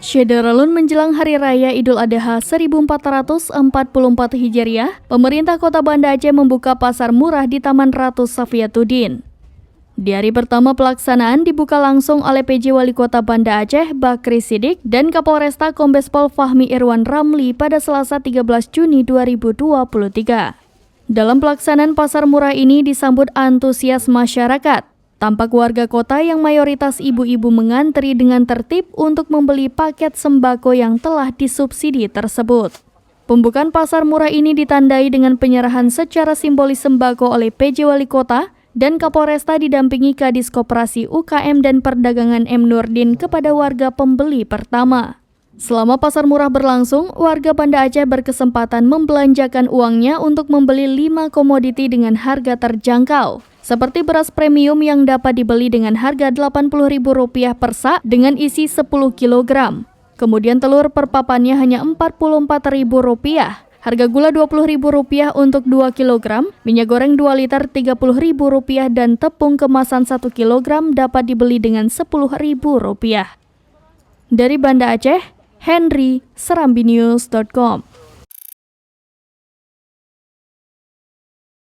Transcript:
Syederalun menjelang Hari Raya Idul Adha 1444 Hijriah, pemerintah Kota Banda Aceh membuka pasar murah di Taman Ratu Safiatuddin. Di hari pertama pelaksanaan dibuka langsung oleh PJ Wali Kota Banda Aceh, Bakri Siddiq, dan Kapolresta Kombes Pol Fahmi Irwan Ramli pada Selasa 13 Juni 2023. Dalam pelaksanaan pasar murah ini disambut antusias masyarakat. Tampak warga kota yang mayoritas ibu-ibu mengantri dengan tertib untuk membeli paket sembako yang telah disubsidi tersebut. Pembukaan pasar murah ini ditandai dengan penyerahan secara simbolis sembako oleh PJ Wali Kota dan Kapolresta didampingi Kadis Koperasi UKM dan Perdagangan M. Nurdin kepada warga pembeli pertama. Selama pasar murah berlangsung, warga Banda Aceh berkesempatan membelanjakan uangnya untuk membeli 5 komoditi dengan harga terjangkau, seperti beras premium yang dapat dibeli dengan harga Rp80.000 per sak dengan isi 10 kg. Kemudian telur per papannya hanya Rp44.000. Harga gula Rp20.000 untuk 2 kg, minyak goreng 2 liter Rp30.000 dan tepung kemasan 1 kg dapat dibeli dengan Rp10.000. Dari Banda Aceh, Henry, serambinews.com.